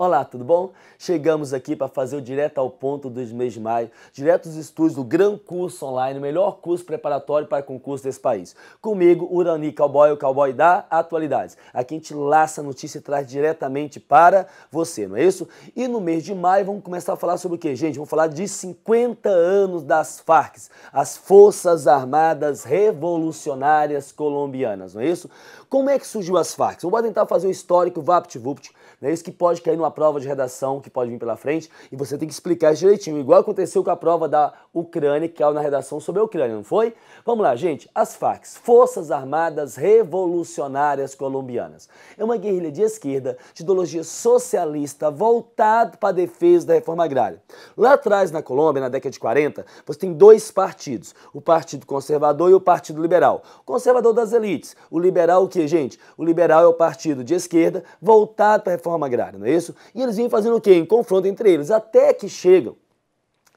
Olá, tudo bom? Chegamos aqui para fazer o Direto ao Ponto do mês de maio, direto dos estúdios do Gran Curso Online, o melhor curso preparatório para concurso desse país. Comigo, Urani Cowboy, o cowboy da Atualidades. Aqui a gente laça a notícia e traz diretamente para você, não é isso? E no mês de maio vamos começar a falar sobre o quê, gente? Vamos falar de 50 anos das Farc, as Forças Armadas Revolucionárias Colombianas, não é isso? Como é que surgiu as Farc? Eu vou tentar fazer o histórico VaptVupt, não é isso, que pode cair numa prova de redação que pode vir pela frente e você tem que explicar isso direitinho, igual aconteceu com a prova da Ucrânia, que caiu na redação sobre a Ucrânia, não foi? Vamos lá, gente. As Farc, Forças Armadas Revolucionárias Colombianas, é uma guerrilha de esquerda, de ideologia socialista, voltada para a defesa da reforma agrária. Lá atrás, na Colômbia, na década de 40, você tem dois partidos, o Partido Conservador e o Partido Liberal. O conservador das elites, o liberal o que, gente? O liberal é o partido de esquerda voltado para a reforma agrária, não é isso? E eles vêm fazendo o quê? Em confronto entre eles, até que chegam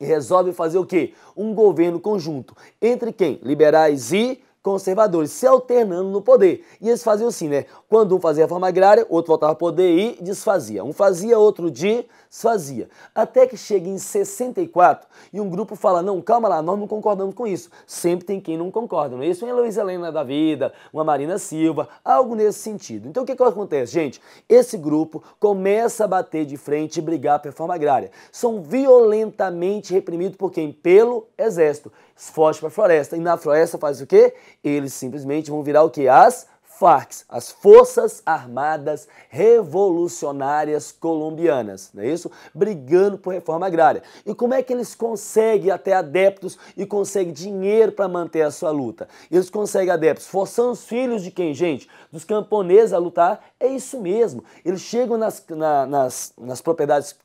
e resolvem fazer o quê? Um governo conjunto. Entre quem? Liberais e conservadores, se alternando no poder. E eles faziam assim, né? Quando um fazia a reforma agrária, outro voltava ao poder e desfazia. Um fazia, outro desfazia. Até que chega em 64 e um grupo fala, não, calma lá, nós não concordamos com isso. Sempre tem quem não concorda, não é isso? Uma Heloísa Helena da vida, uma Marina Silva, algo nesse sentido. Então o que acontece, gente? Esse grupo começa a bater de frente e brigar pela reforma agrária. São violentamente reprimidos por quem? Pelo exército. Foge para a floresta. E na floresta faz o quê? Eles simplesmente vão virar o quê? As Farc, as Forças Armadas Revolucionárias Colombianas, não é isso? Brigando por reforma agrária. E como é que eles conseguem até adeptos e conseguem dinheiro para manter a sua luta? Eles conseguem adeptos forçando os filhos de quem, gente? Dos camponeses a lutar? É isso mesmo. Eles chegam nas propriedades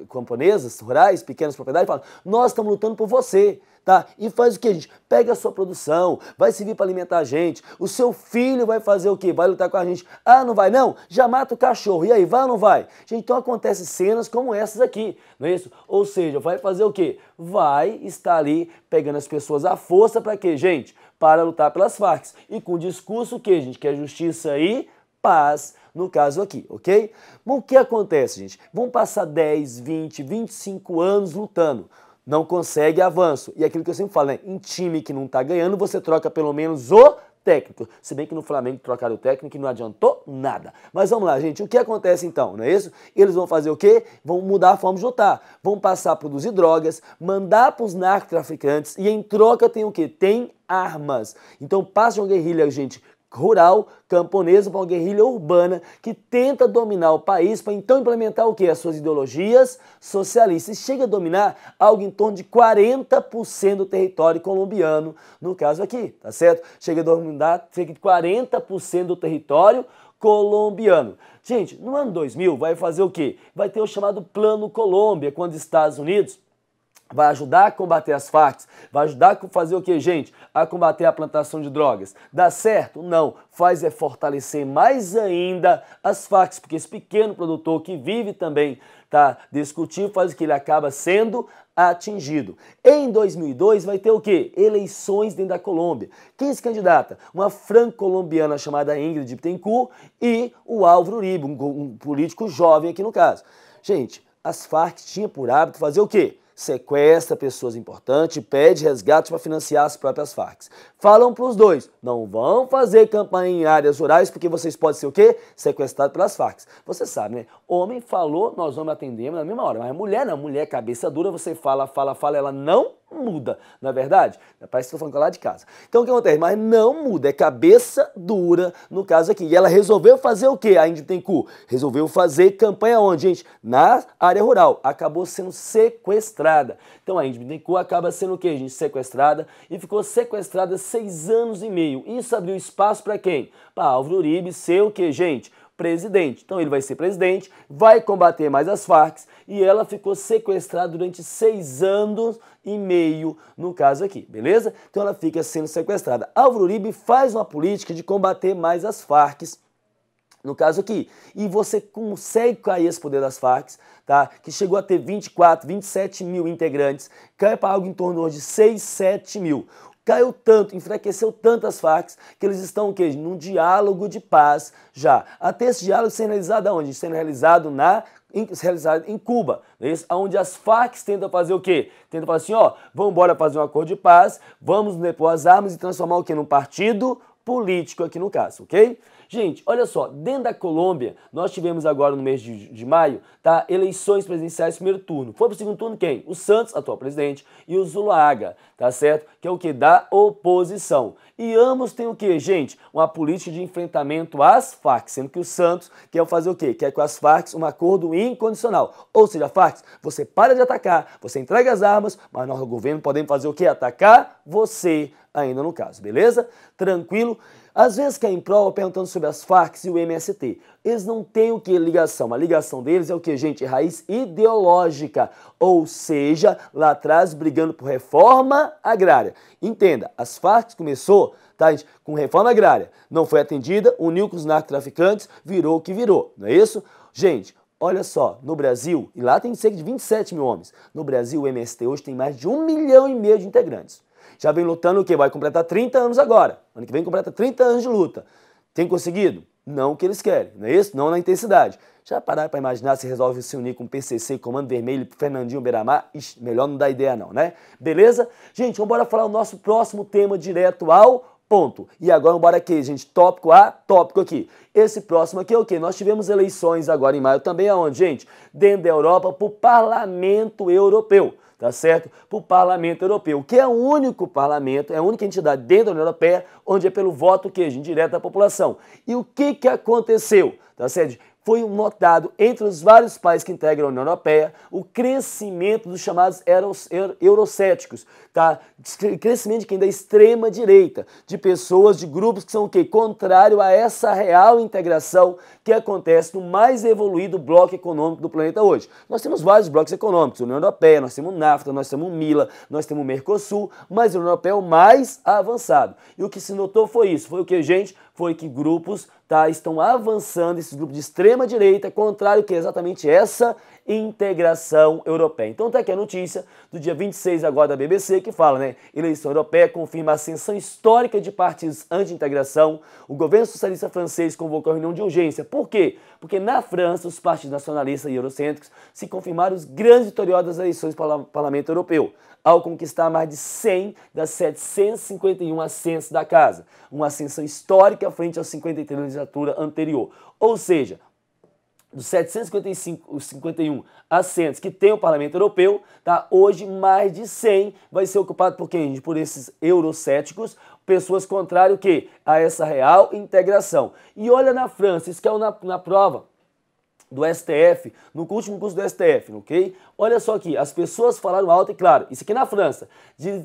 camponesas, rurais, pequenas propriedades, e falam, nós estamos lutando por você. Tá? E faz o que, gente? Pega a sua produção, vai servir para alimentar a gente, o seu filho vai fazer o quê? Vai lutar com a gente. Ah, não vai não? Já mata o cachorro, e aí, vai ou não vai? Gente, então acontecem cenas como essas aqui, não é isso? Ou seja, vai fazer o quê? Vai estar ali pegando as pessoas à força para quê, gente? Para lutar pelas Farc. E com o discurso o quê, gente? Que é justiça e paz, no caso aqui, ok? Bom, o que acontece, gente? Vão passar 10, 20, 25 anos lutando. Não consegue avanço. E aquilo que eu sempre falo, né? Em time que não tá ganhando, você troca pelo menos o técnico. Se bem que no Flamengo trocaram o técnico e não adiantou nada. Mas vamos lá, gente. O que acontece então, não é isso? Eles vão fazer o quê? Vão mudar a forma de lutar. Vão passar a produzir drogas, mandar para os narcotraficantes e em troca tem o quê? Tem armas. Então passa uma guerrilha, gente, rural, camponesa para uma guerrilha urbana que tenta dominar o país para então implementar o quê? As suas ideologias socialistas. E chega a dominar algo em torno de 40% do território colombiano, no caso aqui, tá certo? Chega a dominar cerca de 40% do território colombiano. Gente, no ano 2000 vai fazer o quê? Vai ter o chamado Plano Colômbia, quando os Estados Unidos vai ajudar a combater as Farc, vai ajudar a fazer o que, gente? A combater a plantação de drogas. Dá certo? Não. Faz é fortalecer mais ainda as Farc, porque esse pequeno produtor que vive também, tá, desse cultivo, faz o que? Ele acaba sendo atingido. Em 2002 vai ter o quê? Eleições dentro da Colômbia. Quem se candidata? Uma franco-colombiana chamada Ingrid Betancourt e o Álvaro Uribe, um político jovem aqui no caso. Gente, as Farc tinham por hábito fazer o quê? Sequestra pessoas importantes e pede resgate para financiar as próprias Farc. Falam para os dois, não vão fazer campanha em áreas rurais porque vocês podem ser o quê? Sequestrados pelas Farc. Você sabe, né? Homem falou, nós vamos atender na mesma hora. Mas mulher não, mulher cabeça dura, você fala, ela não muda, não é verdade? Parece que estou falando lá de casa. Então o que acontece? Mas não muda, é cabeça dura no caso aqui. E ela resolveu fazer o quê? A Ingrid Betancourt resolveu fazer campanha onde, gente? Na área rural. Acabou sendo sequestrada. Então a Ingrid Betancourt acaba sendo o quê, gente? Sequestrada e ficou sequestrada 6 anos e meio. Isso abriu espaço para quem? Para Álvaro Uribe ser o quê, gente? Presidente. Então ele vai ser presidente, vai combater mais as Farc e ela ficou sequestrada durante 6 anos e meio no caso aqui, beleza? Então ela fica sendo sequestrada. Álvaro Uribe faz uma política de combater mais as Farc, no caso aqui, e você consegue cair esse poder das Farc, tá? Que chegou a ter 24, 27 mil integrantes, cai para algo em torno de 6, 7 mil. caiu tanto, enfraqueceu tanto as Farc, que eles estão o quê? Num diálogo de paz já. Até esse diálogo sendo realizado aonde? Sendo realizado em Cuba, não é isso? Onde as Farc tentam fazer o quê? Tentam falar assim, ó, vamos embora fazer um acordo de paz, vamos depor as armas e transformar o quê? Num partido político aqui no caso, ok? Gente, olha só, dentro da Colômbia, nós tivemos agora no mês de maio, tá, eleições presidenciais primeiro turno. Foi pro segundo turno quem? O Santos, atual presidente, e o Zuluaga, tá certo? Que é o que? Da oposição. E ambos têm o que, gente? Uma política de enfrentamento às Farc, sendo que o Santos quer fazer o quê? Quer com as Farc um acordo incondicional. Ou seja, Farc, você para de atacar, você entrega as armas, mas nós, o governo, podemos fazer o quê? Atacar você ainda no caso, beleza? Tranquilo? Às vezes caem em prova perguntando sobre as Farc e o MST. Eles não têm o que ligação? A ligação deles é o que, gente? Raiz ideológica. Ou seja, lá atrás brigando por reforma agrária. Entenda, as Farc começou, tá, gente, com reforma agrária. Não foi atendida, uniu com os narcotraficantes, virou o que virou. Não é isso? Gente, olha só, no Brasil, e lá tem cerca de 27 mil homens. No Brasil, o MST hoje tem mais de 1,5 milhão de integrantes. Já vem lutando o quê? Vai completar 30 anos agora. Ano que vem completa 30 anos de luta. Tem conseguido? Não o que eles querem, não é isso? Não na intensidade. Já pararam para imaginar se resolve se unir com o PCC, Comando Vermelho, Fernandinho Beiramar? Ixi, melhor não dar ideia não, né? Beleza? Gente, vamos embora falar o nosso próximo tema direto ao ponto. E agora vamos embora aqui, gente, tópico a tópico aqui. Esse próximo aqui é o quê? Nós tivemos eleições agora em maio também, aonde, gente? Dentro da Europa, para o Parlamento Europeu. Tá certo? Para o Parlamento Europeu, que é o único parlamento, é a única entidade dentro da União Europeia, onde é pelo voto que direto da população. E o que aconteceu? Tá certo? Foi notado entre os vários países que integram a União Europeia o crescimento dos chamados eurocéticos, tá? Crescimento de quem? Da extrema direita, de pessoas, de grupos que são o quê? Contrário a essa real integração que acontece no mais evoluído bloco econômico do planeta hoje. Nós temos vários blocos econômicos, a União Europeia, nós temos o NAFTA, nós temos o MILA, nós temos o Mercosul, mas a União Europeia é o mais avançado. E o que se notou foi isso, foi o que, gente? Foi que grupos, tá, estão avançando, esses grupos de extrema direita, contrário que é exatamente essa integração europeia. Então tá aqui a notícia do dia 26 agora da BBC que fala, né, eleição europeia confirma a ascensão histórica de partidos anti-integração. O governo socialista francês convocou a reunião de urgência. Por quê? Porque na França os partidos nacionalistas e eurocêntricos se confirmaram os grandes vitoriosos das eleições para o Parlamento Europeu, ao conquistar mais de 100 das 751 assentos da casa, uma ascensão histórica frente aos 53 da legislatura anterior. Ou seja, dos 751 assentos que tem o Parlamento Europeu, tá, hoje mais de 100 vai ser ocupado por quem? Por esses eurocéticos, pessoas contrárias a essa real integração. E olha na França, isso caiu na prova do STF, no último curso do STF, ok? Olha só aqui, as pessoas falaram alto e claro, isso aqui na França,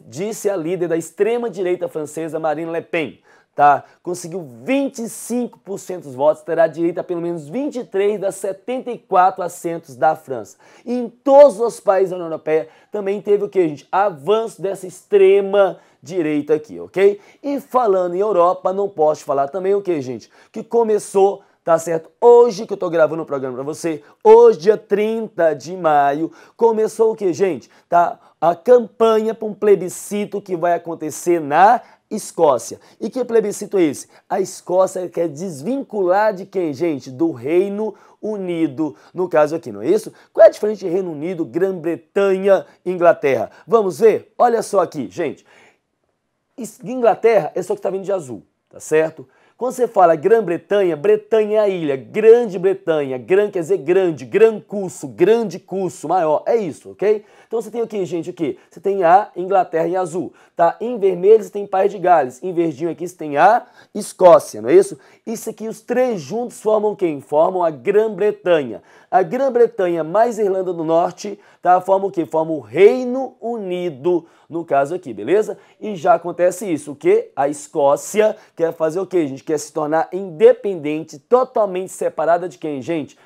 disse a líder da extrema-direita francesa, Marine Le Pen, tá? Conseguiu 25% dos votos, terá direito a pelo menos 23 das 74 assentos da França. E em todos os países da União Europeia também teve o que, gente? Avanço dessa extrema-direita aqui, ok? E falando em Europa, não posso falar também o que, gente? Que começou, tá certo? Hoje que eu tô gravando o programa pra você, hoje, dia 30 de maio, começou o que, gente? Tá? A campanha para um plebiscito que vai acontecer na Escócia. E que plebiscito é esse? A Escócia quer desvincular de quem, gente? Do Reino Unido, no caso aqui, não é isso? Qual é a diferença de Reino Unido, Grã-Bretanha, Inglaterra? Vamos ver? Olha só aqui, gente. Inglaterra é só que tá vindo de azul, tá certo? Quando você fala Grã-Bretanha, Bretanha é a ilha, Grande-Bretanha, Grã quer dizer grande, grande curso, maior, é isso, ok? Então você tem aqui, gente, o quê? Você tem a Inglaterra em azul, tá? Em vermelho você tem País de Gales, em verdinho aqui você tem a Escócia, não é isso? Isso aqui, os três juntos formam quem? Formam a Grã-Bretanha. A Grã-Bretanha mais a Irlanda do Norte, tá? Formam o quê? Formam o Reino Unido, no caso aqui, beleza? E já acontece isso, o quê? A Escócia quer fazer o quê, gente? Quer se tornar independente, totalmente separada de quem, gente?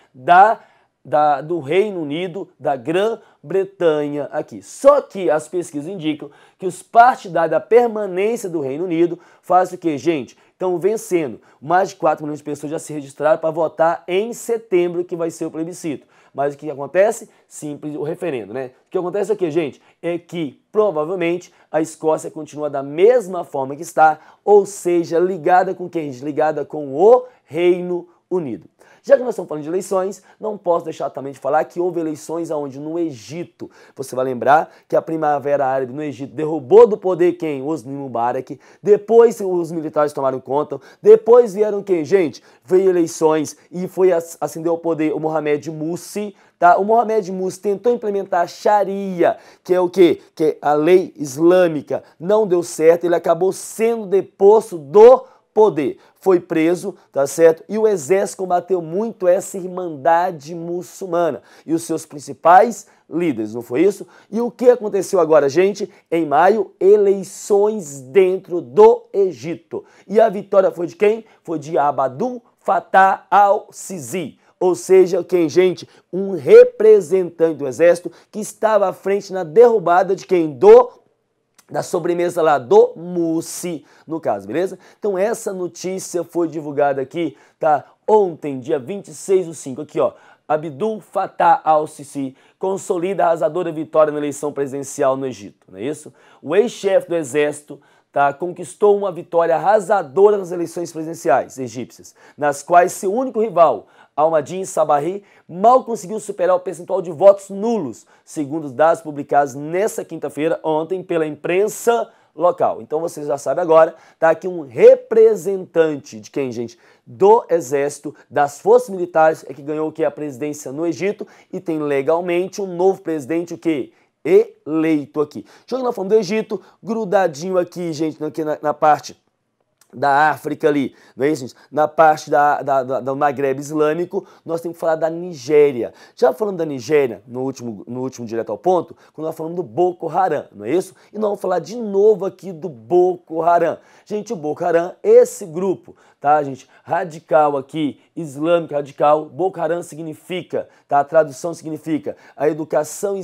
Do Reino Unido, da Grã-Bretanha aqui. Só que as pesquisas indicam que os partidários da permanência do Reino Unido fazem o quê, gente? estão vencendo. Mais de 4 milhões de pessoas já se registraram para votar em setembro, que vai ser o plebiscito. Mas o que acontece? Simples, o referendo, né? O que acontece aqui, gente, é que provavelmente a Escócia continua da mesma forma que está, ou seja, ligada com quem? Ligada com o Reino Unido. Já que nós estamos falando de eleições, não posso deixar também de falar que houve eleições aonde? No Egito. Você vai lembrar que a Primavera Árabe no Egito derrubou do poder quem? Hosni Mubarak. Depois os militares tomaram conta. Depois vieram quem? Gente, veio eleições e ascendeu ao poder o Mohamed Morsi. Tá? O Mohamed Morsi tentou implementar a Sharia, que é o quê? Que é a lei islâmica. Não deu certo, ele acabou sendo deposto do poder. Foi preso, tá certo? E o exército combateu muito essa irmandade muçulmana e os seus principais líderes, não foi isso? E o que aconteceu agora, gente? Em maio, eleições dentro do Egito. E a vitória foi de quem? Foi de Abdul Fattah al-Sisi. Ou seja, quem, gente? Um representante do exército que estava à frente na derrubada de quem? Da sobremesa lá do Morsi, no caso, beleza? Então essa notícia foi divulgada aqui, tá? Ontem, dia 26/5, aqui ó, Abdul Fattah al-Sisi consolida a arrasadora vitória na eleição presidencial no Egito, não é isso? O ex-chefe do exército, tá, conquistou uma vitória arrasadora nas eleições presidenciais egípcias, nas quais seu único rival, Almadine Sabahi, mal conseguiu superar o percentual de votos nulos, segundo os dados publicados nessa quinta-feira, ontem, pela imprensa local. Então você já sabe agora, tá aqui um representante de quem, gente? Do exército, das forças militares, é que ganhou o que? A presidência no Egito e tem legalmente um novo presidente, o que? Eleito aqui. Já que nós falamos do Egito, grudadinho aqui, gente, aqui na parte da África ali, não é isso, gente? Na parte do Maghreb Islâmico, nós temos que falar da Nigéria. Já falando da Nigéria, no último Direto ao Ponto, quando nós falamos do Boko Haram, não é isso? E nós vamos falar de novo aqui do Boko Haram. Gente, o Boko Haram, esse grupo, tá, gente, radical aqui, islâmico radical, Boko Haram significa, tá, a tradução significa a educação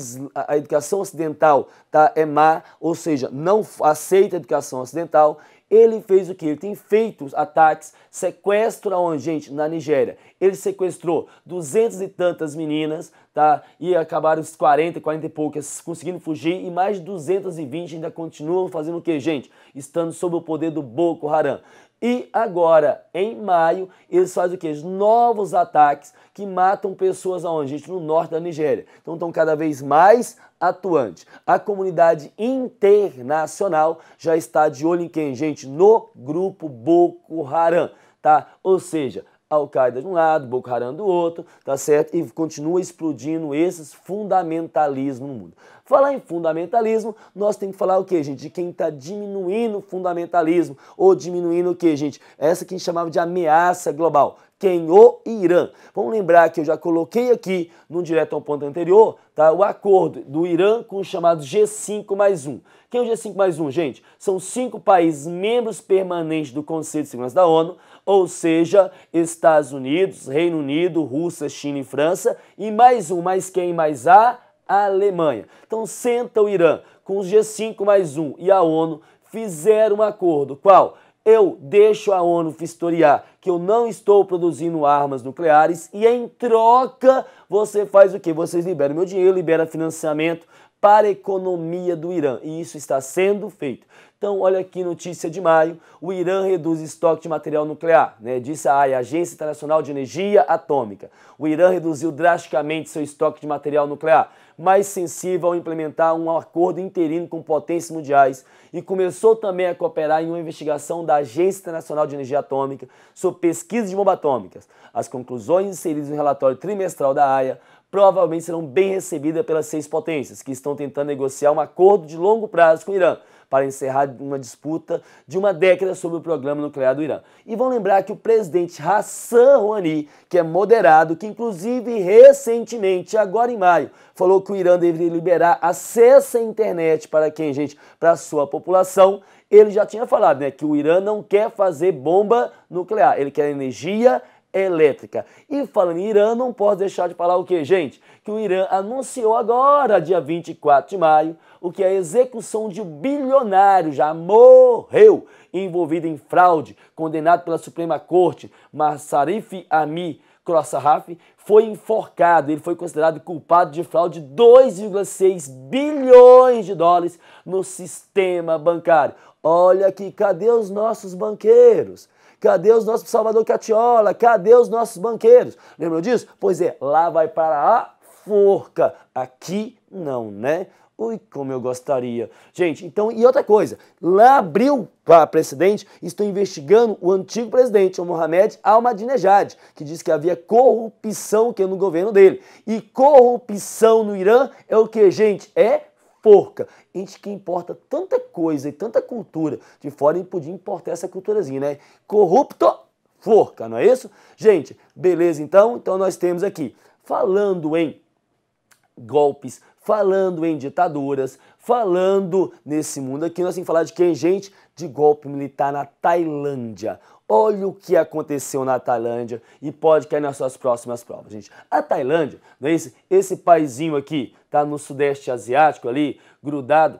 ocidental, tá, é má, ou seja, não aceita a educação ocidental. Ele fez o que? Ele tem feito ataques, sequestro aonde, gente? Na Nigéria. Ele sequestrou 200 e tantas meninas, tá? E acabaram os 40 e poucas conseguindo fugir e mais de 220 ainda continuam fazendo o que, gente? Estando sob o poder do Boko Haram. E agora, em maio, eles fazem o quê? Novos ataques que matam pessoas aonde, gente? No norte da Nigéria. Então estão cada vez mais atuantes. A comunidade internacional já está de olho em quem, gente? No grupo Boko Haram, tá? Ou seja, Al-Qaeda de um lado, Boko Haram do outro, tá certo? E continua explodindo esses fundamentalismos no mundo. Falar em fundamentalismo, nós temos que falar o que, gente? De quem está diminuindo o fundamentalismo, ou diminuindo o que, gente? Essa que a gente chamava de ameaça global. Quem? O Irã. Vamos lembrar que eu já coloquei aqui no Direto ao Ponto anterior, tá, o acordo do Irã com o chamado G5+1. Quem é o G5+1, gente? São 5 países membros permanentes do Conselho de Segurança da ONU, ou seja, Estados Unidos, Reino Unido, Rússia, China e França, e mais um, mais quem? Mais a Alemanha. Então senta o Irã com os G5+1 e a ONU fizeram um acordo. Qual? Eu deixo a ONU vistoriar que eu não estou produzindo armas nucleares e em troca você faz o quê? Vocês liberam meu dinheiro, liberam financiamento para a economia do Irã e isso está sendo feito. Então, olha aqui, notícia de maio, o Irã reduz estoque de material nuclear, né? Disse a AIA, Agência Internacional de Energia Atômica. O Irã reduziu drasticamente seu estoque de material nuclear, mais sensível ao implementar um acordo interino com potências mundiais e começou também a cooperar em uma investigação da Agência Internacional de Energia Atômica sobre pesquisa de bombas atômicas. As conclusões inseridas no relatório trimestral da AIA provavelmente serão bem recebidas pelas 6 potências, que estão tentando negociar um acordo de longo prazo com o Irã, para encerrar uma disputa de uma década sobre o programa nuclear do Irã. E vão lembrar que o presidente Hassan Rouhani, que é moderado, que inclusive recentemente, agora em maio, falou que o Irã deveria liberar acesso à internet para quem, gente? Para a sua população. Ele já tinha falado, né, que o Irã não quer fazer bomba nuclear, ele quer energia elétrica. E falando em Irã, não posso deixar de falar o que, gente? Que o Irã anunciou agora, dia 24 de maio, o que é a execução de um bilionário, já morreu, envolvido em fraude, condenado pela Suprema Corte, Massarif Ami Khosrowshahi, foi enforcado. Ele foi considerado culpado de fraude de 2,6 bilhões de dólares no sistema bancário. Olha aqui, cadê os nossos banqueiros? Cadê os nossos Salvador Cacciola? Cadê os nossos banqueiros? Lembram disso? Pois é, lá vai para a forca. Aqui não, né? Ui, como eu gostaria. Gente, então, e outra coisa, lá abriu para presidente, estão investigando o antigo presidente, o Mohamed Ahmadinejad, que disse que havia corrupção no governo dele. E corrupção no Irã é o que, gente? É forca. Gente, que importa tanta coisa e tanta cultura de fora, e podia importar essa culturazinha, né? Corrupto, forca, não é isso? Gente, beleza então? Então nós temos aqui, falando em golpes, falando em ditaduras, falando nesse mundo aqui, nós temos que falar de quem, gente? De golpe militar na Tailândia. Olha o que aconteceu na Tailândia e pode cair nas suas próximas provas, gente. A Tailândia, não é esse paizinho aqui, tá no Sudeste Asiático ali, grudado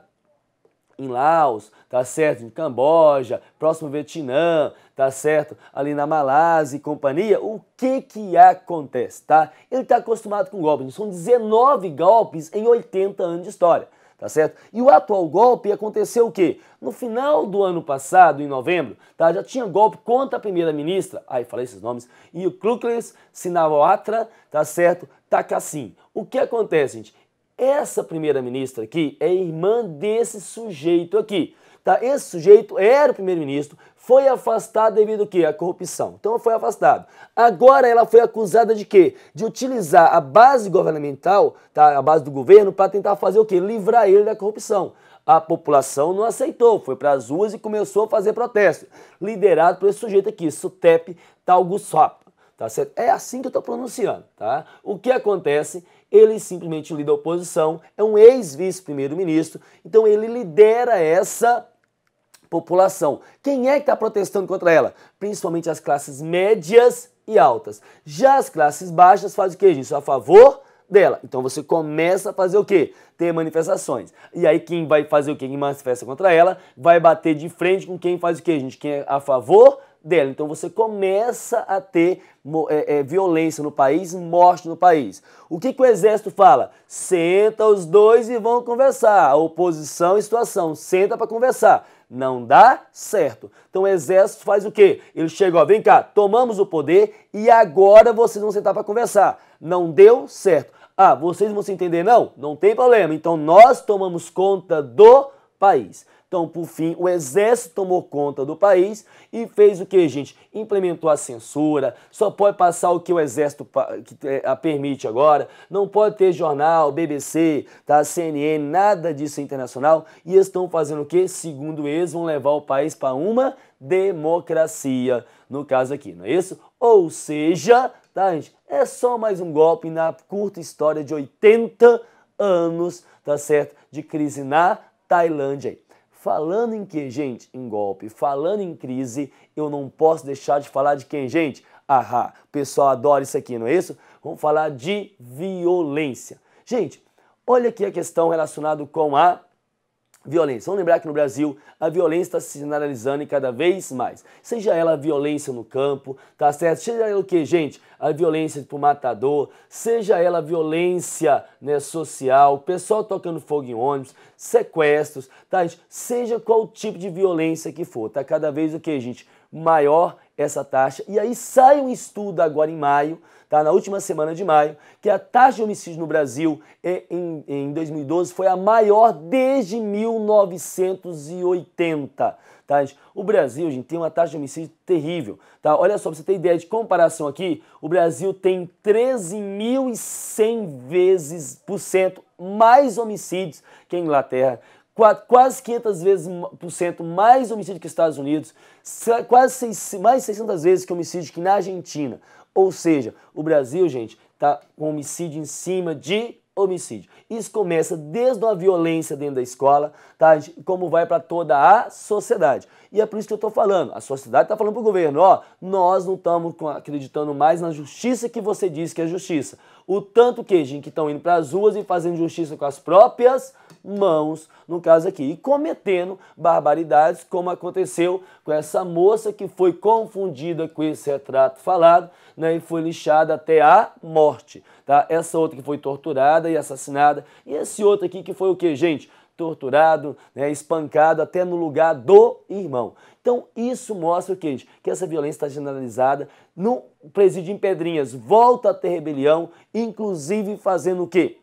em Laos, tá certo? Em Camboja, próximo ao Vietnã, tá certo? Ali na Malásia e companhia, o que acontece, tá? Ele tá acostumado com golpes, são 19 golpes em 80 anos de história, tá certo? E o atual golpe aconteceu o quê? No final do ano passado, em novembro, tá? Já tinha golpe contra a primeira-ministra, falei esses nomes, e o Khulukes Shinawatra, tá certo? Takhasin. O que acontece, gente? Essa primeira-ministra aqui é irmã desse sujeito aqui, tá? Esse sujeito era o primeiro-ministro, foi afastado devido ao quê? A corrupção. Então foi afastado. Agora ela foi acusada de quê? De utilizar a base governamental, tá? A base do governo, para tentar fazer o quê? Livrar ele da corrupção. A população não aceitou, foi para as ruas e começou a fazer protesto, liderado por esse sujeito aqui, Suthep Thaugsuap, tá certo? É assim que eu estou pronunciando, tá? O que acontece? Ele simplesmente lidera a oposição, é um ex-vice-primeiro-ministro, então ele lidera essa população. Quem é que está protestando contra ela? Principalmente as classes médias e altas. Já as classes baixas fazem o quê, gente? A favor dela. Então você começa a fazer o quê? Ter manifestações. E aí quem vai fazer o quê? Quem manifesta contra ela vai bater de frente com quem faz o quê, gente? Quem é a favor dela. Então você começa a ter violência no país, morte no país. O que o exército fala? Senta os dois e vão conversar. A oposição e situação, senta para conversar. Não dá certo. Então o exército faz o quê? Ele chega, ó, vem cá, tomamos o poder e agora vocês vão sentar para conversar. Não deu certo. Vocês vão se entender? Não? Não tem problema. Então nós tomamos conta do país. Então, por fim, o exército tomou conta do país e fez o que, gente? Implementou a censura, só pode passar o que o exército permite agora, não pode ter jornal, BBC, tá, CNN, nada disso internacional, e estão fazendo o que? Segundo eles, vão levar o país para uma democracia, no caso aqui, não é isso? Ou seja, tá, gente? É só mais um golpe na curta história de 80 anos, tá certo? De crise na Tailândia aí. Falando em que, gente? Em golpe. Falando em crise, eu não posso deixar de falar de quem, gente? O pessoal adora isso aqui, não é isso? Vamos falar de violência. Gente, olha aqui a questão relacionada com a violência. Vamos lembrar que no Brasil a violência está se generalizando e cada vez mais. Seja ela a violência no campo, tá certo? Seja ela o que, gente? A violência pro matador, seja ela a violência, né, social, pessoal tocando fogo em ônibus, sequestros, tá, gente? Seja qual tipo de violência que for, tá cada vez o que, gente? Maior essa taxa. E aí sai um estudo agora em maio, tá, na última semana de maio, que a taxa de homicídio no Brasil em 2012 foi a maior desde 1980. Tá, gente? O Brasil, gente, tem uma taxa de homicídio terrível. Tá? Olha só, pra você ter ideia de comparação aqui, o Brasil tem 13.100% mais homicídios que a Inglaterra, quase 500% mais homicídio que os Estados Unidos, mais 600 vezes que homicídio que na Argentina. Ou seja, o Brasil, gente, tá com homicídio em cima de homicídio. Isso começa desde uma violência dentro da escola, tá? Como vai para toda a sociedade. E é por isso que eu estou falando. A sociedade está falando para o governo, ó, nós não estamos acreditando mais na justiça que você diz que é justiça. O tanto que, gente, que estão indo para as ruas e fazendo justiça com as próprias mãos, no caso aqui, e cometendo barbaridades, como aconteceu com essa moça que foi confundida com esse retrato falado, né, e foi lixada até a morte, tá? Essa outra que foi torturada e assassinada, e esse outro aqui que foi o que, gente? Torturado, né, espancado até no lugar do irmão. Então isso mostra o que, gente? Que essa violência está generalizada no presídio em Pedrinhas, volta a ter rebelião, inclusive fazendo o quê?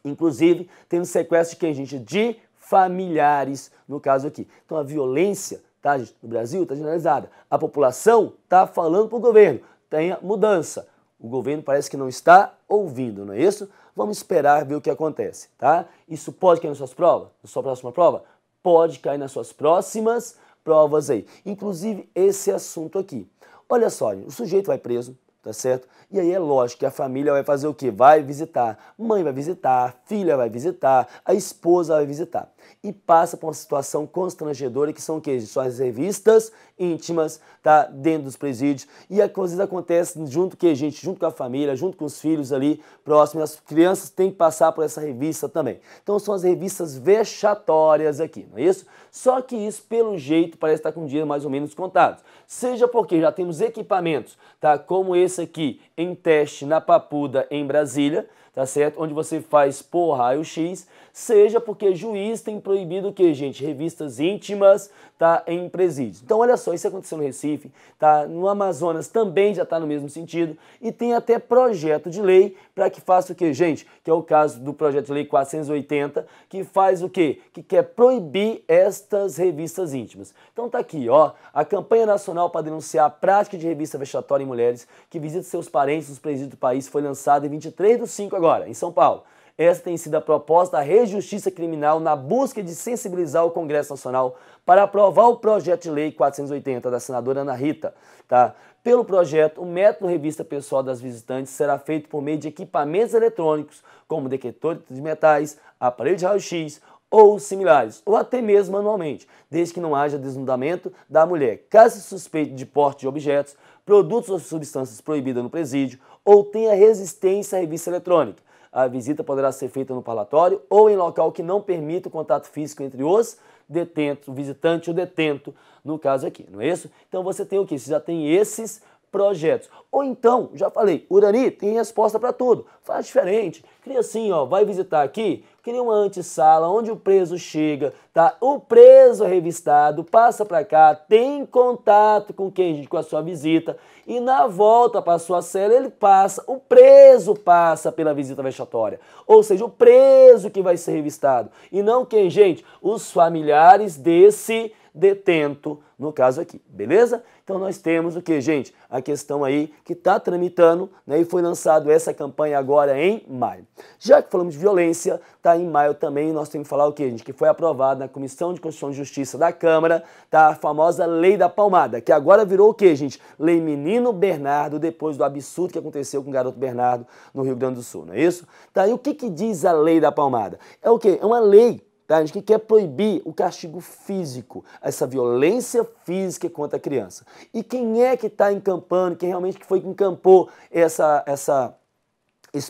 Inclusive tendo sequestro de quem, gente? De familiares, no caso aqui. Então a violência, tá, gente, no Brasil está generalizada. A população está falando para o governo, tenha mudança. O governo parece que não está ouvindo, não é isso? Vamos esperar ver o que acontece, tá? Isso pode cair nas suas provas? Na sua próxima prova? Pode cair nas suas próximas provas aí. Inclusive esse assunto aqui. Olha só, o sujeito vai preso, tá certo? E aí é lógico que a família vai fazer o quê? Vai visitar. Mãe vai visitar, filha vai visitar, a esposa vai visitar. E passa por uma situação constrangedora que são o quê? São as revistas íntimas, tá? Dentro dos presídios. E a coisa acontece junto que, gente, junto com a família, junto com os filhos ali próximos. As crianças têm que passar por essa revista também. Então são as revistas vexatórias aqui, não é isso? Só que isso, pelo jeito, parece estar com dias mais ou menos contados. Seja porque já temos equipamentos, tá? Como esse aqui, em teste na Papuda, em Brasília, tá certo? Onde você faz por raio-x, seja porque juiz tem proibido o que, gente? Revistas íntimas, tá? Em presídios. Então, olha só, isso aconteceu no Recife, tá? No Amazonas também já está no mesmo sentido e tem até projeto de lei para que faça o que, gente? Que é o caso do projeto de lei 480, que faz o quê? Que quer proibir estas revistas íntimas. Então tá aqui, ó, a campanha nacional para denunciar a prática de revista vexatória em mulheres que visitam seus parentes nos presídios do país foi lançada em 23/5 agora, em São Paulo. Essa tem sido a proposta da Rede Justiça Criminal na busca de sensibilizar o Congresso Nacional para aprovar o projeto de lei 480 da senadora Ana Rita. Tá? Pelo projeto, o método revista pessoal das visitantes será feito por meio de equipamentos eletrônicos, como detectores de metais, aparelho de raio-x ou similares, ou até mesmo manualmente, desde que não haja desnudamento da mulher, caso se suspeite de porte de objetos, produtos ou substâncias proibidas no presídio ou tenha resistência à revista eletrônica. A visita poderá ser feita no parlatório ou em local que não permita o contato físico entre os detentos, o visitante e o detento, no caso aqui, não é isso? Então você tem o quê? Você já tem esses projetos. Ou então, já falei, Urani tem resposta para tudo. Faz diferente. Cria assim, ó, vai visitar aqui, cria uma antessala onde o preso chega, tá? O preso revistado passa para cá, tem contato com quem? Com a sua visita e na volta para a sua cela ele passa, o preso passa pela visita vexatória. Ou seja, o preso que vai ser revistado e não quem, gente? Os familiares desse detento, no caso aqui, beleza? Então nós temos o que, gente? A questão aí que está tramitando, né, e foi lançado essa campanha agora em maio. Já que falamos de violência, tá em maio também nós temos que falar o que, gente? Que foi aprovado na Comissão de Constituição e Justiça da Câmara, tá? A famosa Lei da Palmada, que agora virou o que, gente? Lei Menino Bernardo, depois do absurdo que aconteceu com o garoto Bernardo no Rio Grande do Sul, não é isso? Tá, e o que que diz a Lei da Palmada? É o quê? É uma lei, tá, gente, que quer proibir o castigo físico, essa violência física contra a criança. E quem é que está encampando, quem realmente foi que encampou esse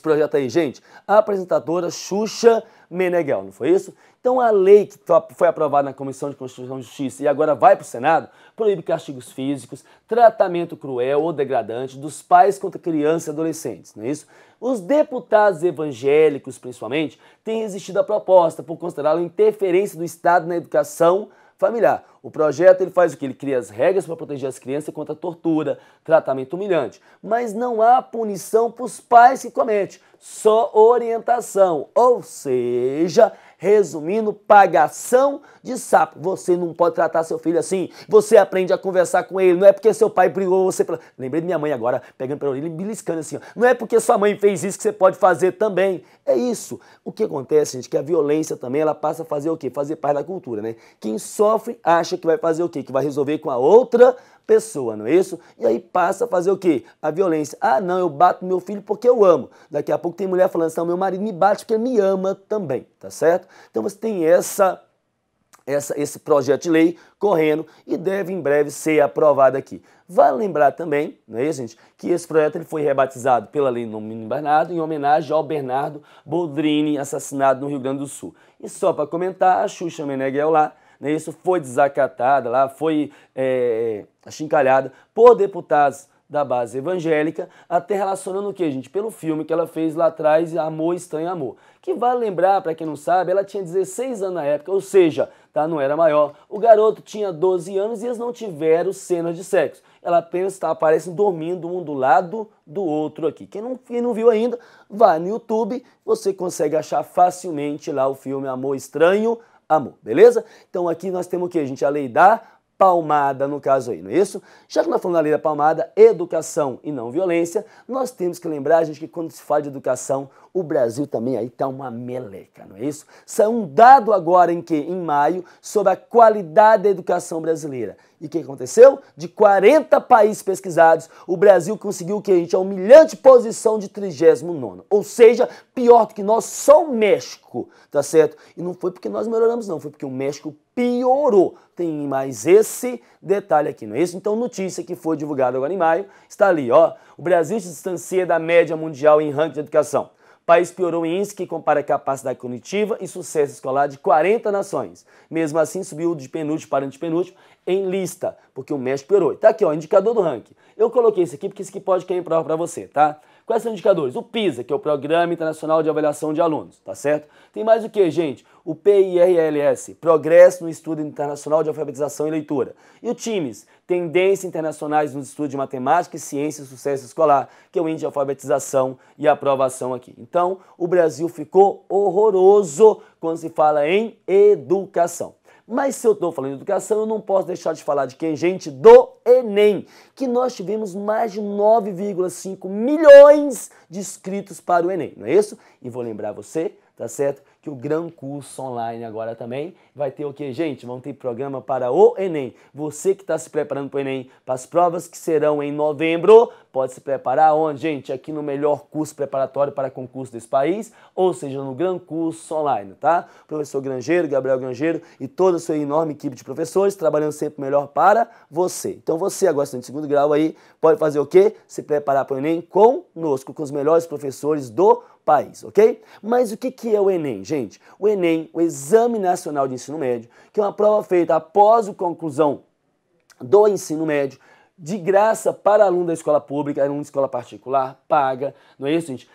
projeto aí, gente? A apresentadora Xuxa Meneghel, não foi isso? Então a lei que foi aprovada na Comissão de Constituição e Justiça e agora vai para o Senado, proíbe castigos físicos, tratamento cruel ou degradante dos pais contra crianças e adolescentes, não é isso? Os deputados evangélicos, principalmente, têm resistido à proposta por considerá-la interferência do Estado na educação familiar. O projeto ele faz o que? Ele cria as regras para proteger as crianças contra tortura, tratamento humilhante. Mas não há punição para os pais que cometem, só orientação. Ou seja, resumindo, pagação de sapo. Você não pode tratar seu filho assim. Você aprende a conversar com ele. Não é porque seu pai brigou você... Lembrei de minha mãe agora, pegando pela orelha e beliscando assim. Ó. Não é porque sua mãe fez isso que você pode fazer também. É isso. O que acontece, gente, é que a violência também, ela passa a fazer o quê? Fazer parte da cultura, né? Quem sofre acha que vai fazer o quê? Que vai resolver com a outra pessoa, não é isso? E aí passa a fazer o quê? A violência. Ah, não, eu bato meu filho porque eu amo. Daqui a pouco tem mulher falando assim, não, meu marido me bate porque ele me ama também, tá certo? Então você tem essa esse projeto de lei correndo e deve em breve ser aprovado aqui. Vale lembrar também, não é isso, gente, que esse projeto ele foi rebatizado pela Lei Menino Bernardo em homenagem ao Bernardo Boldrini, assassinado no Rio Grande do Sul. E só para comentar, a Xuxa Meneghel lá, né, isso foi desacatada, lá foi achincalhada por deputados da base evangélica, até relacionando o que, gente? Pelo filme que ela fez lá atrás, Amor, Estranho Amor. Que vale lembrar, para quem não sabe, ela tinha 16 anos na época, ou seja, tá, não era maior. O garoto tinha 12 anos e eles não tiveram cenas de sexo. Ela apenas aparecem dormindo um do lado do outro aqui. Quem não viu ainda, vai no YouTube, você consegue achar facilmente lá o filme Amor, Estranho Amor, beleza? Então aqui nós temos o que, gente? A lei da palmada, no caso aí, não é isso? Já que nós falamos da lei da palmada, educação e não violência, nós temos que lembrar, gente, que quando se fala de educação, o Brasil também aí tá uma meleca, não é isso? Saiu um dado agora em maio, sobre a qualidade da educação brasileira. E o que aconteceu? De 40 países pesquisados, o Brasil conseguiu o que, gente? A humilhante posição de 39º. Ou seja, pior do que nós, só o México, tá certo? E não foi porque nós melhoramos não, foi porque o México piorou. Tem mais esse detalhe aqui, não é isso? Então, notícia que foi divulgada agora em maio, está ali, ó. O Brasil se distancia da média mundial em ranking de educação. O país piorou em índice que compara capacidade cognitiva e sucesso escolar de 40 nações. Mesmo assim, subiu de penúltimo para antepenúltimo em lista, porque o México piorou. Tá aqui, ó, indicador do ranking. Eu coloquei isso aqui porque isso aqui pode cair em prova para você, tá? Quais são os indicadores? O PISA, que é o Programa Internacional de Avaliação de Alunos, tá certo? Tem mais o que, gente? O PIRLS, Progresso no Estudo Internacional de Alfabetização e Leitura. E o TIMES, Tendências Internacionais nos Estudos de Matemática, Ciência e Sucesso Escolar, que é o Índice de Alfabetização e Aprovação aqui. Então, o Brasil ficou horroroso quando se fala em educação. Mas se eu estou falando de educação, eu não posso deixar de falar de quem, gente? Do Enem, que nós tivemos mais de 9,5 milhões de inscritos para o Enem, não é isso? E vou lembrar você, tá certo? Que o Gran Curso Online agora também vai ter o que, gente? Vão ter programa para o Enem. Você que está se preparando para o Enem, para as provas que serão em novembro, pode se preparar onde, gente? Aqui no melhor curso preparatório para concurso desse país, ou seja, no Gran Curso Online, tá? Professor Grangeiro, Gabriel Grangeiro e toda a sua enorme equipe de professores trabalhando sempre melhor para você. Então você, agora estudante de segundo grau aí, pode fazer o quê? Se preparar para o Enem conosco, com os melhores professores do país, ok? Mas o que é o Enem, gente? O Enem, o Exame Nacional de Ensino Médio, que é uma prova feita após a conclusão do ensino médio, de graça para aluno da escola pública, aluno de escola particular, paga, não é isso, gente?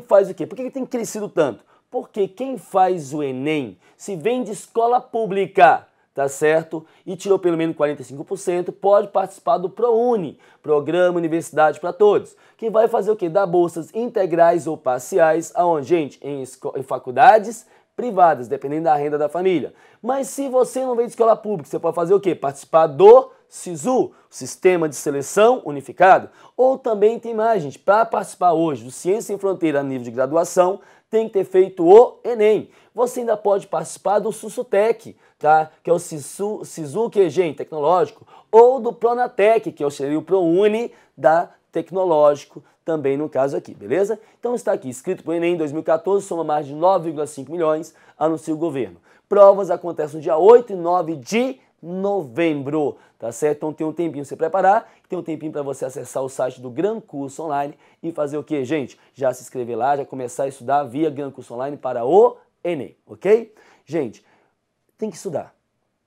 Faz o quê? Por que tem crescido tanto? Porque quem faz o Enem, se vem de escola pública, tá certo? E tirou pelo menos 45%, pode participar do ProUni, Programa Universidade para Todos, que vai fazer o quê? Dar bolsas integrais ou parciais, aonde, gente? Em faculdades privadas, dependendo da renda da família. Mas se você não vem de escola pública, você pode fazer o quê? Participar do SISU, Sistema de Seleção Unificado. Ou também tem mais, gente, para participar hoje do Ciência Sem Fronteira a nível de graduação, tem que ter feito o Enem. Você ainda pode participar do SUSUTEC, tá? Que é o SISU que, gente, tecnológico, ou do Pronatec, que seria o ProUni da tecnológico, também no caso aqui, beleza? Então está aqui, inscrito para o Enem em 2014, soma mais de 9,5 milhões, anuncia o governo. Provas acontecem no dia 8 e 9 de novembro, tá certo? Então tem um tempinho para você preparar, tem um tempinho para você acessar o site do Gran Curso Online e fazer o que, gente? Já se inscrever lá, já começar a estudar via Gran Curso Online para o Enem, ok? Gente, tem que estudar.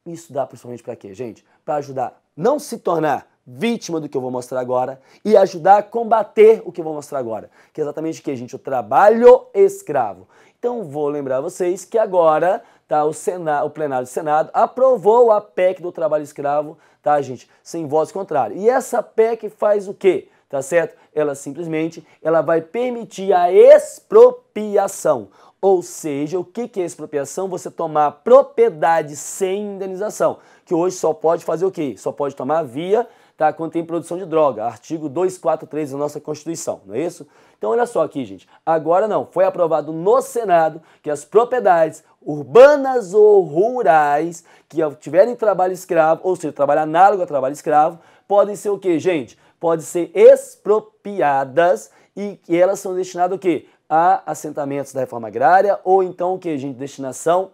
E estudar principalmente para quê, gente? Para ajudar não se tornar vítima do que eu vou mostrar agora e ajudar a combater o que eu vou mostrar agora, que é exatamente o que, gente? O trabalho escravo. Então vou lembrar vocês que agora tá, o plenário do Senado aprovou a PEC do trabalho escravo, tá, gente? Sem votos contrários. E essa PEC faz o quê? Tá certo? Ela simplesmente vai permitir a expropriação. Ou seja, o que é expropriação? Você tomar propriedade sem indenização, que hoje só pode fazer o quê? Só pode tomar via, tá, quando tem produção de droga, artigo 243 da nossa Constituição, não é isso? Então olha só aqui, gente, agora não, foi aprovado no Senado que as propriedades urbanas ou rurais que tiverem trabalho escravo, ou seja, trabalho análogo a trabalho escravo, podem ser o quê, gente? Podem ser expropriadas e elas são destinadas o quê? A assentamentos da reforma agrária ou então o que, gente? Destinação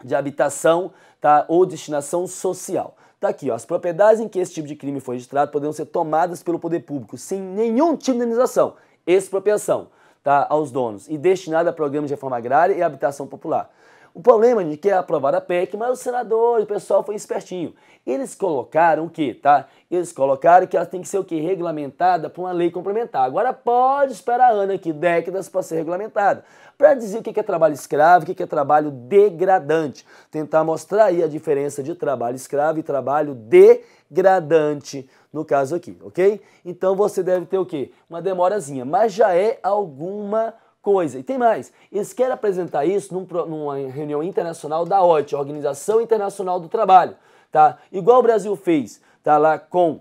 de habitação, tá? Ou destinação social. Tá aqui, ó, as propriedades em que esse tipo de crime foi registrado poderão ser tomadas pelo poder público sem nenhum tipo de indenização, expropriação, tá, aos donos e destinada a programas de reforma agrária e habitação popular. O problema é que é aprovada a PEC, mas os senadores, o pessoal foi espertinho. Eles colocaram o quê, tá? Eles colocaram que ela tem que ser o quê? Regulamentada por uma lei complementar. Agora pode esperar anos aqui, décadas para ser regulamentada. Para dizer o que é trabalho escravo, o que é trabalho degradante. Tentar mostrar aí a diferença de trabalho escravo e trabalho degradante no caso aqui, ok? Então você deve ter o quê? Uma demorazinha, mas já é alguma coisa. E tem mais, eles querem apresentar isso numa reunião internacional da OIT, Organização Internacional do Trabalho, tá? Igual o Brasil fez, tá, lá com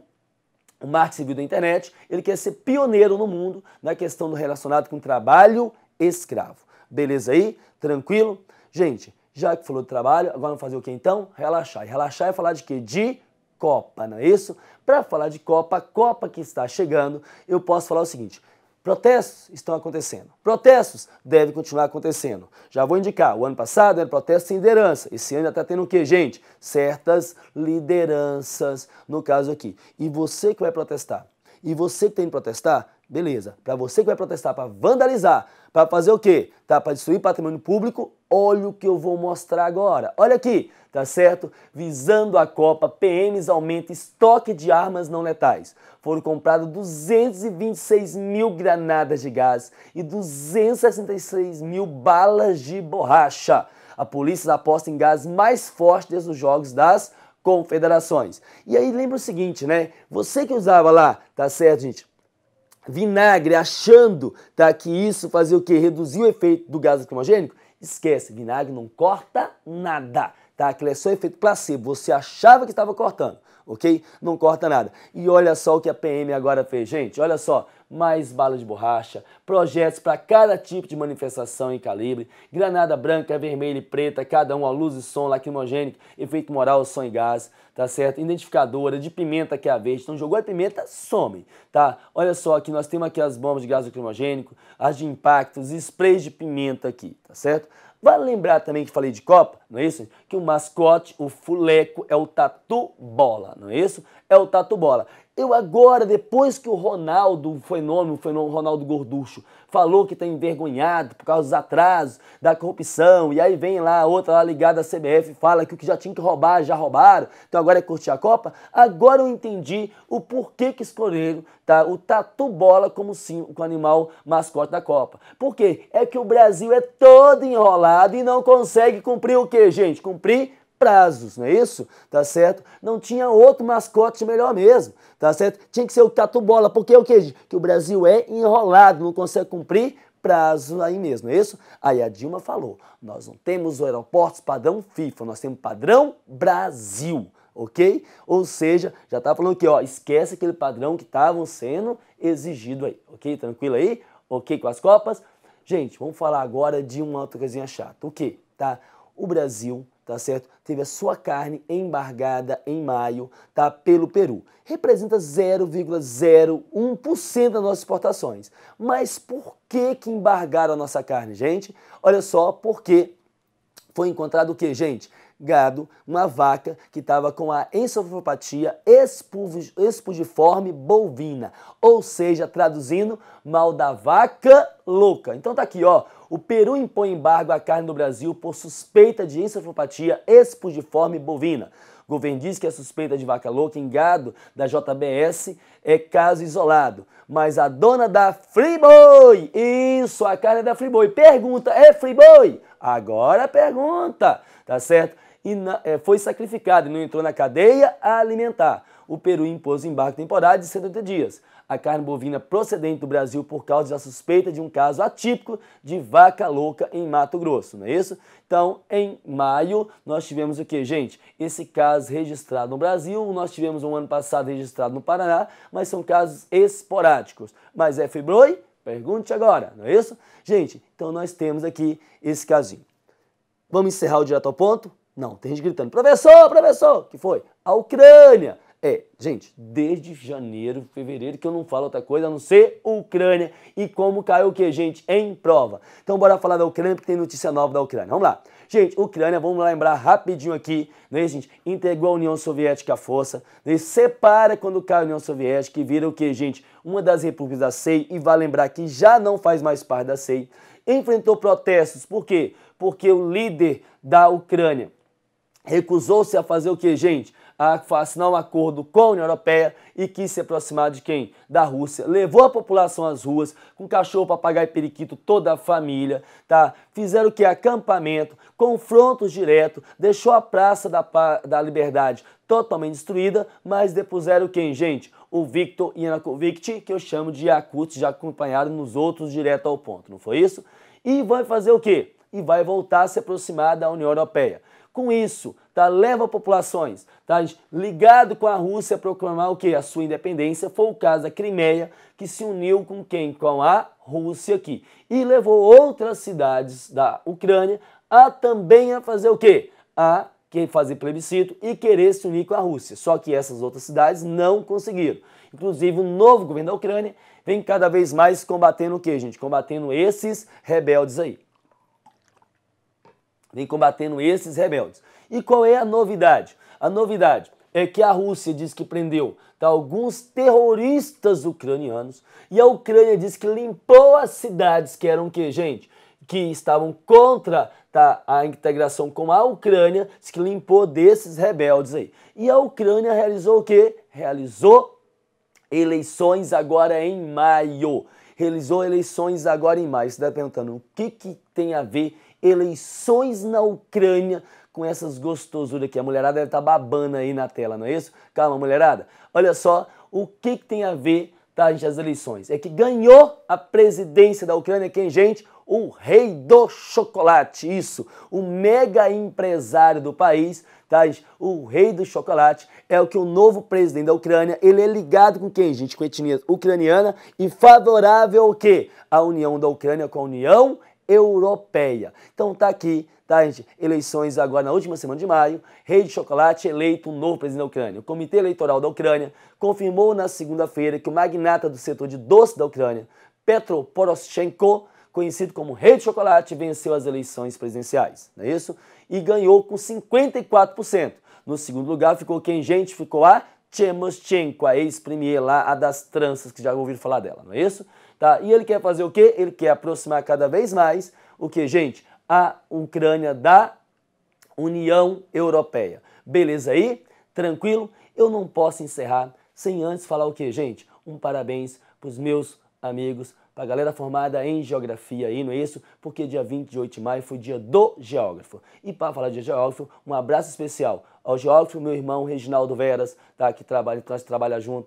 o Marco Civil da Internet, ele quer ser pioneiro no mundo na questão do relacionado com trabalho escravo. Beleza aí? Tranquilo? Gente, já que falou de trabalho, agora vamos fazer o que então? Relaxar. E relaxar é falar de quê? De Copa, não é isso? Para falar de Copa, a Copa que está chegando, eu posso falar o seguinte: protestos estão acontecendo. Protestos devem continuar acontecendo. Já vou indicar, o ano passado era protesto sem liderança. Esse ano já está tendo o quê, gente? Certas lideranças, no caso aqui. E você que vai protestar, e você que tem que protestar, beleza. Para você que vai protestar para vandalizar, para fazer o quê? Tá? Para destruir patrimônio público, olha o que eu vou mostrar agora. Olha aqui, tá certo? Visando a Copa, PMs aumenta estoque de armas não letais. Foram compradas 226 mil granadas de gás e 266 mil balas de borracha. A polícia aposta em gás mais forte desde os Jogos das Confederações. E aí lembra o seguinte, né? Você que usava lá, tá certo, gente? Vinagre, achando, tá, que isso fazia o quê? Reduzir o efeito do gás lacrimogênico? Esquece, vinagre não corta nada, tá? Aquilo é só efeito placebo. Você achava que estava cortando, ok? Não corta nada. E olha só o que a PM agora fez, gente. Olha só, mais balas de borracha, projetos para cada tipo de manifestação em calibre, granada branca, vermelha e preta, cada um a luz e som, lacrimogênico, efeito moral, som e gás, tá certo? Identificadora de pimenta que é a verde. Então jogou a pimenta, some, tá? Olha só, aqui nós temos aqui as bombas de gás lacrimogênico, as de impacto, os sprays de pimenta aqui, tá certo? Vale lembrar também que falei de Copa, não é isso? Que o mascote, o fuleco, é o Tatu Bola, não é isso? É o Tatu Bola. Eu agora, depois que o Ronaldo, o fenômeno Ronaldo Gorducho, falou que está envergonhado por causa dos atrasos, da corrupção, e aí vem lá outra lá ligada à CBF e fala que o que já tinha que roubar, já roubaram, então agora é curtir a Copa, agora eu entendi o porquê que escolheram, tá, o Tatu Bola como o animal mascote da Copa. Por quê? É que o Brasil é todo enrolado e não consegue cumprir o quê, gente? Cumprir prazos, não é isso? Tá certo? Não tinha outro mascote melhor mesmo, tá certo? Tinha que ser o Tatu Bola, porque o quê? Que o Brasil é enrolado, não consegue cumprir prazo aí mesmo, não é isso? Aí a Dilma falou, nós não temos aeroportos padrão FIFA, nós temos padrão Brasil, ok? Ou seja, já tá falando aqui, ó, esquece aquele padrão que estavam sendo exigido aí, ok? Tranquilo aí? Ok com as Copas? Gente, vamos falar agora de uma outra coisinha chata, o quê? Tá? O Brasil, tá certo? Teve a sua carne embargada em maio, tá? Pelo Peru. Representa 0,01% das nossas exportações. Mas por que embargaram a nossa carne, gente? Olha só, porque foi encontrado o que, gente? Gado, uma vaca que estava com a encefalopatia espongiforme bovina, ou seja, traduzindo, mal da vaca louca. Então tá aqui, ó, o Peru impõe embargo à carne do Brasil por suspeita de encefalopatia espongiforme bovina. O governo diz que a suspeita de vaca louca em gado da JBS é caso isolado, mas a dona da Friboi, isso, a carne é da Friboi, pergunta, é Friboi? Agora pergunta, tá certo? E foi sacrificado e não entrou na cadeia alimentar. O Peru impôs embargo temporário de 70 dias. A carne bovina procedente do Brasil por causa da suspeita de um caso atípico de vaca louca em Mato Grosso, não é isso? Então, em maio, nós tivemos o que, gente? Esse caso registrado no Brasil, nós tivemos um ano passado registrado no Paraná, mas são casos esporádicos. Mas é Friboi? Pergunte agora, não é isso? Gente, então nós temos aqui esse casinho. Vamos encerrar o direto ao ponto? Não, tem gente gritando, professor, professor, que foi? A Ucrânia Gente, desde janeiro, fevereiro, que eu não falo outra coisa a não ser Ucrânia e como caiu o que, gente? Em prova. Então bora falar da Ucrânia, porque tem notícia nova da Ucrânia. Vamos lá. Gente, Ucrânia, vamos lembrar rapidinho aqui, né, gente? Integrou a União Soviética à força, né, separa quando cai a União Soviética e vira o que, gente? Uma das repúblicas da CEI, e vai lembrar que já não faz mais parte da CEI. Enfrentou protestos, por quê? Porque o líder da Ucrânia recusou-se a fazer o que, gente? A assinar um acordo com a União Europeia e quis se aproximar de quem? Da Rússia. Levou a população às ruas, com cachorro, papagaio e periquito, toda a família, tá? Fizeram o que? Acampamento, confrontos diretos, deixou a Praça da Liberdade totalmente destruída, mas depuseram quem, gente? O Viktor Yanukovych, que eu chamo de Yakut, já acompanhado nos outros direto ao ponto, não foi isso? E vai fazer o quê? E vai voltar a se aproximar da União Europeia. Com isso, tá, leva populações, tá, ligado com a Rússia a proclamar o quê? A sua independência. Foi o caso da Crimeia, que se uniu com quem? Com a Rússia aqui. E levou outras cidades da Ucrânia a também a fazer o quê? A fazer plebiscito e querer se unir com a Rússia. Só que essas outras cidades não conseguiram. Inclusive, o novo governo da Ucrânia vem cada vez mais combatendo o quê, gente? Combatendo esses rebeldes aí. Vem combatendo esses rebeldes. E qual é a novidade? A novidade é que a Rússia diz que prendeu, tá, alguns terroristas ucranianos e a Ucrânia diz que limpou as cidades que eram o quê, gente? Que estavam contra, tá, a integração com a Ucrânia, diz que limpou desses rebeldes aí. E a Ucrânia realizou o quê? Realizou eleições agora em maio. Realizou eleições agora em maio. Você está perguntando o que tem a ver eleições na Ucrânia com essas gostosuras aqui? A mulherada deve estar babando aí na tela, não é isso? Calma, mulherada. Olha só o que tem a ver, tá, gente, as eleições. É que ganhou a presidência da Ucrânia quem, gente? O rei do chocolate, isso, o mega empresário do país, tá, gente? O rei do chocolate é o que o novo presidente da Ucrânia, ele é ligado com quem, gente? Com a etnia ucraniana e favorável ao quê? A união da Ucrânia com a União Europeia. Então tá aqui, tá, gente? Eleições agora na última semana de maio, rei de chocolate eleito um novo presidente da Ucrânia. O Comitê Eleitoral da Ucrânia confirmou na segunda-feira que o magnata do setor de doce da Ucrânia, Petro Poroshenko, conhecido como rei de chocolate, venceu as eleições presidenciais, não é isso? E ganhou com 54%. No segundo lugar ficou quem, gente? Ficou a Tymoshenko, a ex-premier lá, a das tranças, que já ouviram falar dela, não é isso? Tá? E ele quer fazer o quê? Ele quer aproximar cada vez mais o que, gente? A Ucrânia da União Europeia. Beleza aí? Tranquilo? Eu não posso encerrar sem antes falar o quê, gente? Um parabéns para os meus amigos, para a galera formada em geografia aí, não é isso? Porque dia 28 de maio foi dia do geógrafo. E para falar de geógrafo, um abraço especial ao geógrafo, meu irmão Reginaldo Veras, tá? Que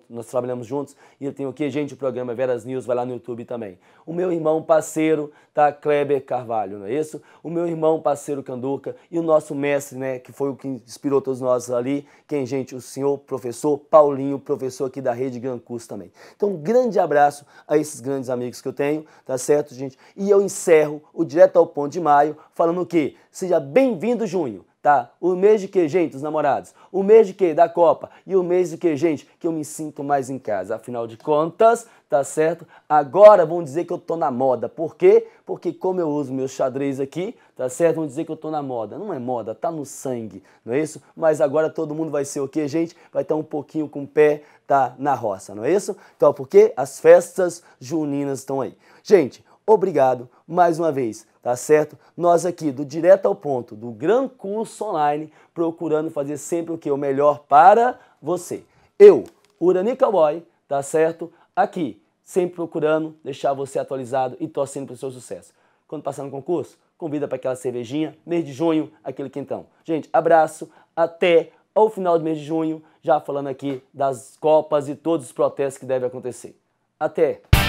nós trabalhamos juntos, e eu tenho aqui, gente, o programa Veras News, vai lá no YouTube também. O meu irmão parceiro, tá? Kleber Carvalho, não é isso? O meu irmão parceiro Canduca e o nosso mestre, né? Que foi o que inspirou todos nós ali, quem, gente? O senhor professor Paulinho, professor aqui da Rede Gran Curso também. Então, um grande abraço a esses grandes amigos que eu tenho, tá certo, gente? E eu encerro o Direto ao Ponto de maio falando o quê? Seja bem-vindo, junho. Tá? O mês de que, gente, os namorados? O mês de que? Da Copa. E o mês de que, gente? Que eu me sinto mais em casa. Afinal de contas, tá certo? Agora vão dizer que eu tô na moda. Por quê? Porque como eu uso meus xadrez aqui, tá certo? Vão dizer que eu tô na moda. Não é moda, tá no sangue, não é isso? Mas agora todo mundo vai ser o quê, gente? Vai estar um pouquinho com o pé, tá, na roça, não é isso? Então, porque as festas juninas estão aí. Gente, obrigado mais uma vez, tá certo? Nós aqui do Direto ao Ponto, do Gran Curso Online, procurando fazer sempre o que? O melhor para você. Eu, Urani Cowboy, tá certo? Aqui, sempre procurando deixar você atualizado e torcendo para o seu sucesso. Quando passar no concurso, convida para aquela cervejinha, mês de junho, aquele quentão. Gente, abraço, até ao final do mês de junho, já falando aqui das Copas e todos os protestos que devem acontecer. Até!